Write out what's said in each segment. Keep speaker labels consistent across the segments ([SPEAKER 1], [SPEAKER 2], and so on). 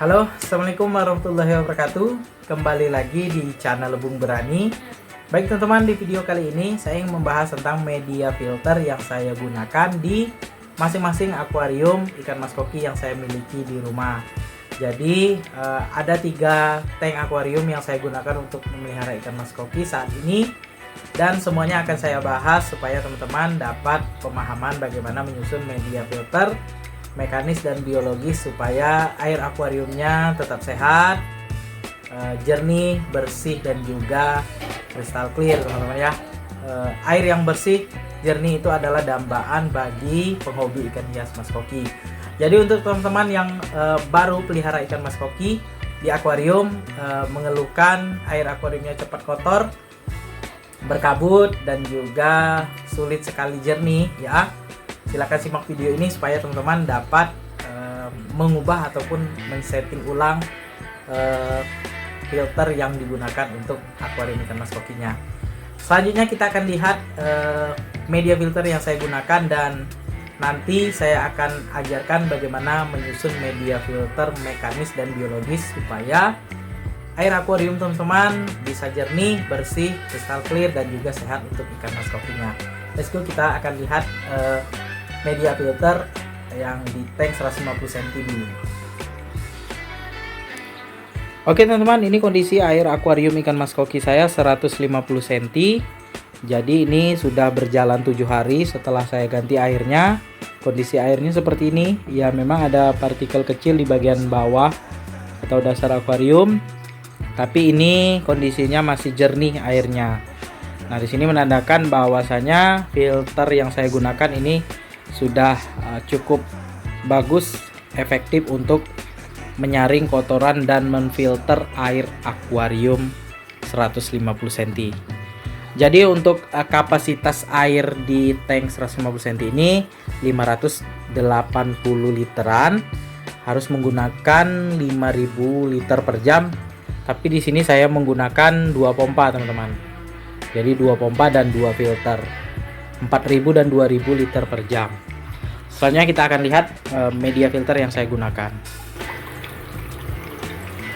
[SPEAKER 1] Halo, Assalamualaikum warahmatullahi wabarakatuh. Kembali lagi di channel Lebung Berani. Baik teman-teman, di video kali ini saya ingin membahas tentang media filter yang saya gunakan di masing-masing akuarium ikan mas koki yang saya miliki di rumah. Jadi ada 3 tank akuarium yang saya gunakan untuk memelihara ikan mas koki saat ini, dan semuanya akan saya bahas supaya teman-teman dapat pemahaman bagaimana menyusun media filter, mekanis dan biologis supaya air akuariumnya tetap sehat, jernih, bersih dan juga kristal clear teman-teman ya. Air yang bersih, jernih itu adalah dambaan bagi penghobi ikan hias mas koki. Jadi untuk teman-teman yang baru pelihara ikan mas koki di akuarium, mengeluhkan air akuariumnya cepat kotor, berkabut dan juga sulit sekali jernih ya, silakan simak video ini supaya teman-teman dapat mengubah ataupun men-setting ulang filter yang digunakan untuk akuarium ikan mas kokinya. Selanjutnya kita akan lihat media filter yang saya gunakan, dan nanti saya akan ajarkan bagaimana menyusun media filter mekanis dan biologis supaya air akuarium teman-teman bisa jernih, bersih, kristal clear dan juga sehat untuk ikan mas kokinya. Let's go, kita akan lihat media filter yang di tank 150 cm dulu. Oke teman-teman, ini kondisi air akuarium ikan mas koki saya 150 cm. Jadi ini sudah berjalan 7 hari setelah saya ganti airnya. Kondisi airnya seperti ini. Ya memang ada partikel kecil di bagian bawah atau dasar akuarium, tapi ini kondisinya masih jernih airnya. Nah, di sini menandakan bahwasanya filter yang saya gunakan ini sudah cukup bagus, efektif untuk menyaring kotoran dan menfilter air akuarium 150 cm. Jadi untuk kapasitas air di tank 150 cm ini 580 literan, harus menggunakan 5000 liter per jam. Tapi di sini saya menggunakan 2 pompa teman-teman. Jadi 2 pompa dan 2 filter, 4000 dan 2000 liter per jam. Selanjutnya kita akan lihat media filter yang saya gunakan.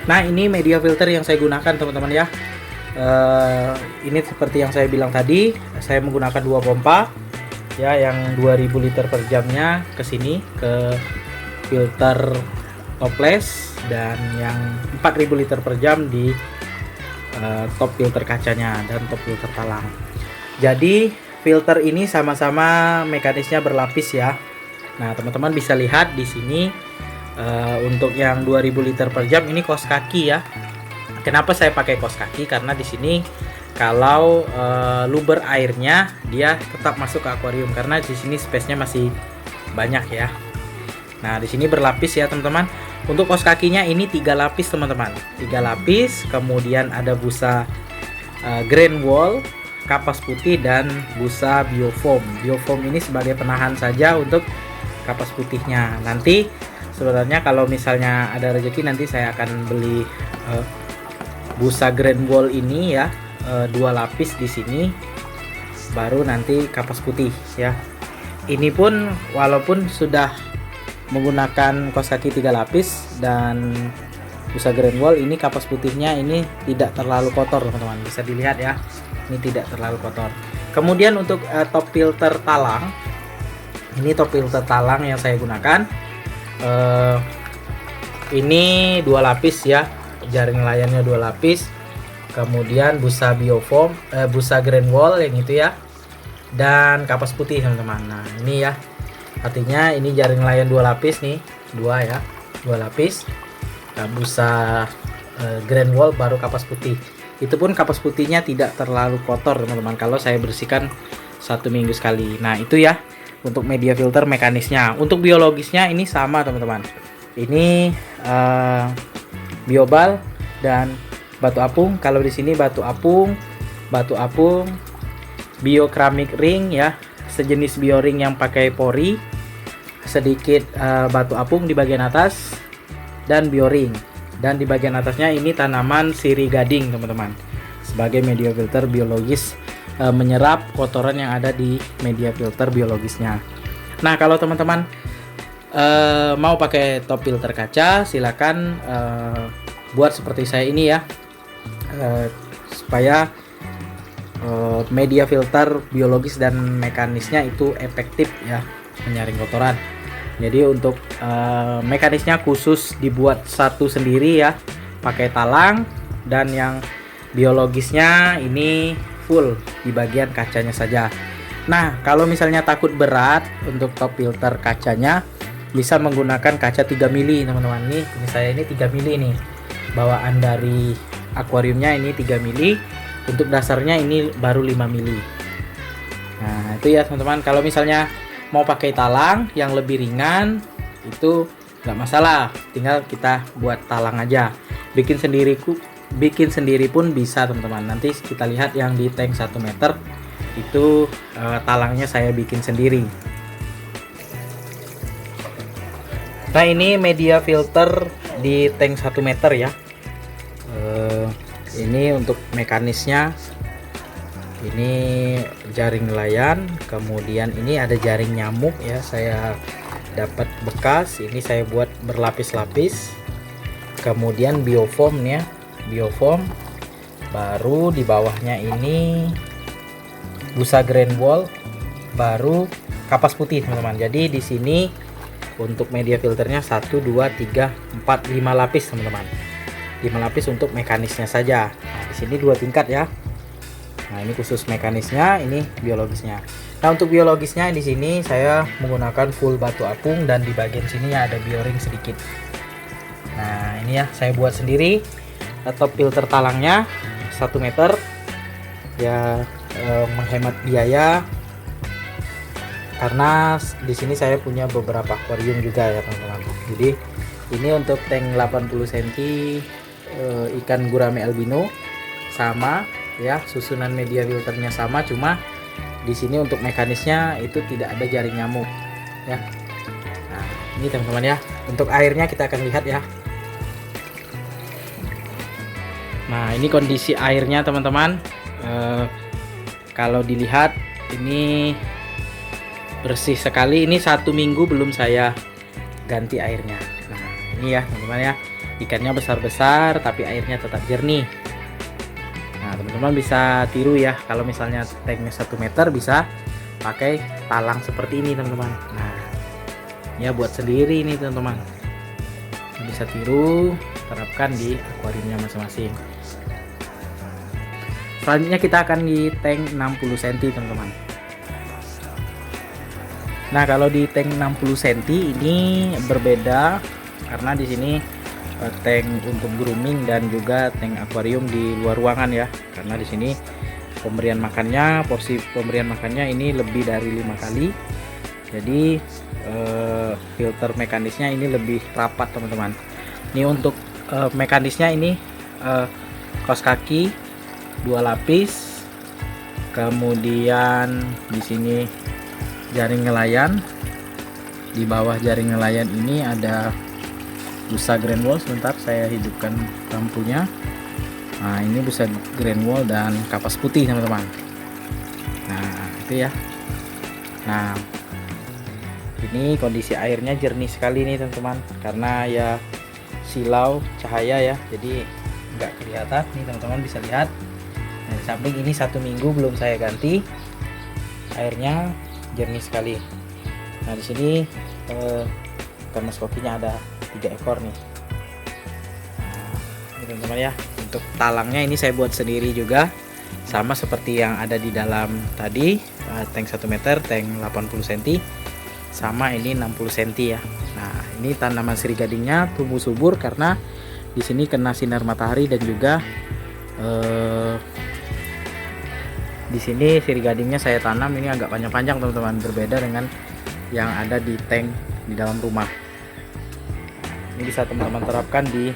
[SPEAKER 1] Nah, ini media filter yang saya gunakan teman-teman ya. Ini seperti yang saya bilang tadi, saya menggunakan 2 pompa ya, yang 2000 liter per jamnya ke sini ke filter toples, dan yang 4000 liter per jam di top filter kacanya dan top filter talang. Jadi filter ini sama-sama mekanisnya berlapis ya. Nah, teman-teman bisa lihat di sini untuk yang 2000 liter per jam ini kos kaki ya. Kenapa saya pakai kos kaki? Karena di sini kalau luber airnya dia tetap masuk ke akuarium, karena di sini space-nya masih banyak ya. Nah, di sini berlapis ya teman-teman. Untuk kos kakinya ini 3 lapis teman-teman. 3 lapis, kemudian ada busa grain wall, kapas putih dan busa biofoam. Biofoam ini sebagai penahan saja untuk kapas putihnya. Nanti sebenarnya kalau misalnya ada rezeki nanti saya akan beli busa grain wall ini ya, 2 lapis di sini, baru nanti kapas putih ya. Ini pun walaupun sudah menggunakan kos kaki 3 lapis dan busa grain wall, ini kapas putihnya ini tidak terlalu kotor teman-teman, bisa dilihat ya, ini tidak terlalu kotor. Kemudian untuk top filter talang, ini top filter talang yang saya gunakan, ini 2 lapis ya, jaring layarnya 2 lapis, kemudian busa biofoam, busa grain wall yang itu ya, dan kapas putih teman-teman. Nah, ini ya, artinya ini jaring layan 2 lapis nih, 2 ya, 2 lapis, nah, busa grain wall baru kapas putih. Itu pun kapas putihnya tidak terlalu kotor teman-teman, kalau saya bersihkan 1 minggu sekali. Nah, itu ya untuk media filter mekanisnya. Untuk biologisnya ini sama teman-teman, ini biobal dan batu apung. Kalau di sini batu apung, biokeramik ring ya, sejenis bioring yang pakai pori, sedikit batu apung di bagian atas dan bioring, dan di bagian atasnya ini tanaman sirih gading teman-teman, sebagai media filter biologis, menyerap kotoran yang ada di media filter biologisnya. Nah, kalau teman-teman mau pakai top filter kaca, silakan buat seperti saya ini ya, supaya media filter biologis dan mekanisnya itu efektif ya menyaring kotoran. Jadi untuk mekanisnya khusus dibuat satu sendiri ya, pakai talang, dan yang biologisnya ini full di bagian kacanya saja. Nah, kalau misalnya takut berat untuk top filter kacanya, bisa menggunakan kaca 3 mili teman-teman. Nih, ini saya ini 3 mili nih. Bawaan dari akuariumnya ini 3 mili. Untuk dasarnya ini baru 5 mili. Nah, itu ya teman-teman. Kalau misalnya mau pakai talang yang lebih ringan, itu nggak masalah. Tinggal kita buat talang aja. Bikin sendiri pun bisa teman-teman. Nanti kita lihat yang di tank 1 meter itu talangnya saya bikin sendiri. Nah, ini media filter di tank 1 meter ya. Ini untuk mekanisnya, ini jaring nelayan, kemudian ini ada jaring nyamuk ya, saya dapat bekas, ini saya buat berlapis-lapis. Kemudian biofoam ya, biofoam. Baru di bawahnya ini busa grain wall, baru kapas putih teman-teman. Jadi di sini untuk media filternya 1 2 3 4 5 lapis teman-teman. 5 lapis untuk mekanisnya saja. Nah, di sini 2 tingkat ya. Nah, ini khusus mekanisnya, ini biologisnya. Nah, untuk biologisnya di sini saya menggunakan full batu apung, dan di bagian sini ada bioring sedikit. Nah, ini ya saya buat sendiri. Top filter talangnya 1 meter ya, menghemat biaya karena di sini saya punya beberapa akuarium juga ya teman-teman. Jadi ini untuk tank 80 cm ikan gurame albino sama ya, susunan media filternya sama, cuma di sini untuk mekanisnya itu tidak ada jaring nyamuk ya. Nah, ini teman-teman ya. Untuk airnya kita akan lihat ya. Nah, ini kondisi airnya teman-teman. Kalau dilihat ini bersih sekali. Ini 1 minggu belum saya ganti airnya. Nah, ini ya teman-teman ya, ikannya besar-besar tapi airnya tetap jernih. Nah, teman-teman bisa tiru ya, kalau misalnya tanknya 1 meter bisa pakai talang seperti ini teman-teman. Nah, ya buat sendiri ini teman-teman, bisa tiru, terapkan di akuariumnya masing-masing. Selanjutnya kita akan di tank 60 cm teman-teman. Nah, kalau di tank 60 cm ini berbeda karena di sini tank untuk grooming dan juga tank akuarium di luar ruangan ya. Karena di sini pemberian makannya, porsi pemberian makannya ini lebih dari 5 kali. Jadi filter mekanisnya ini lebih rapat teman-teman. Ini untuk mekanisnya ini kaos kaki 2 lapis, kemudian di sini jaring nelayan. Di bawah jaring nelayan ini ada busa grain wall. Sebentar saya hidupkan lampunya. Nah, ini busa grain wall dan kapas putih teman-teman. Nah, itu ya. Nah, ini kondisi airnya jernih sekali nih teman-teman, karena ya silau cahaya ya, jadi nggak kelihatan nih teman-teman, bisa lihat. Nah, di samping ini 1 minggu belum saya ganti, airnya jernih sekali. Nah, di sini ikan mas kokinya ada 3 ekor nih. Nah, ini teman-teman ya. Untuk talangnya ini saya buat sendiri juga, sama seperti yang ada di dalam tadi, tank 1 meter, tank 80 cm, sama ini 60 cm ya. Nah, ini tanaman siri gadingnya tumbuh subur karena di sini kena sinar matahari, dan juga di sini siri gadingnya saya tanam ini agak panjang-panjang teman-teman, berbeda dengan yang ada di tank di dalam rumah. Ini bisa teman-teman terapkan di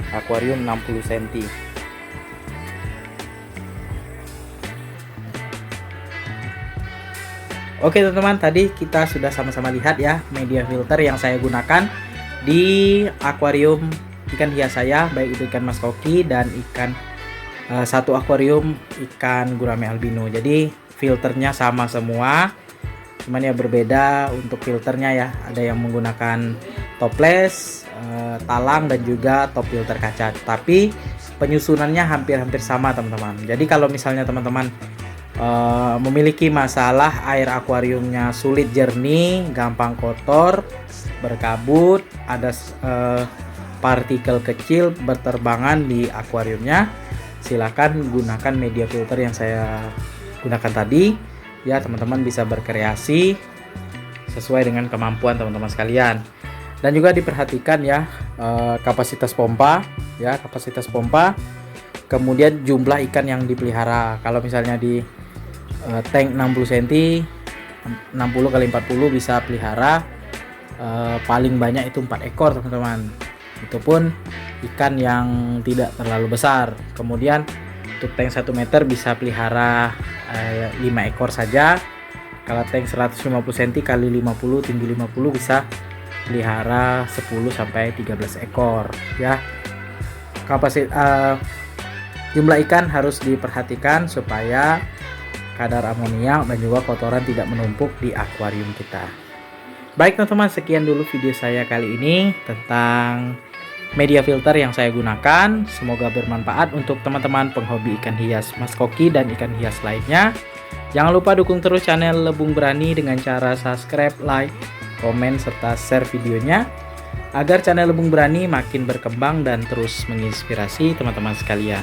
[SPEAKER 1] akuarium 60 cm. Oke teman-teman, tadi kita sudah sama-sama lihat ya media filter yang saya gunakan di akuarium ikan hias saya, baik itu ikan mas koki dan ikan satu akuarium ikan gurame albino. Jadi filternya sama semua, Cuman ya berbeda untuk filternya ya. Ada yang menggunakan topless, talang dan juga top filter kaca. Tapi penyusunannya hampir-hampir sama teman-teman. Jadi kalau misalnya teman-teman memiliki masalah air akuariumnya sulit jernih, gampang kotor, berkabut, ada partikel kecil berterbangan di akuariumnya, silakan gunakan media filter yang saya gunakan tadi ya. Teman-teman bisa berkreasi sesuai dengan kemampuan teman-teman sekalian. Dan juga diperhatikan ya kapasitas pompa ya, kapasitas pompa, kemudian jumlah ikan yang dipelihara. Kalau misalnya di tank 60 cm 60 kali 40 bisa pelihara paling banyak itu 4 ekor teman-teman. Itu pun ikan yang tidak terlalu besar. Kemudian untuk tank 1 meter bisa pelihara 5 ekor saja. Kalau tank 150 cm kali 50 tinggi 50 bisa pelihara 10 sampai 13 ekor ya. Kapasitas jumlah ikan harus diperhatikan supaya kadar amoniak dan juga kotoran tidak menumpuk di akuarium kita. Baik teman-teman, sekian dulu video saya kali ini tentang media filter yang saya gunakan. Semoga bermanfaat untuk teman-teman penghobi ikan hias Mas Koki dan ikan hias lainnya. Jangan lupa dukung terus channel Lebung Berani dengan cara subscribe, like, komen, serta share videonya agar channel Lebung Berani makin berkembang dan terus menginspirasi teman-teman sekalian.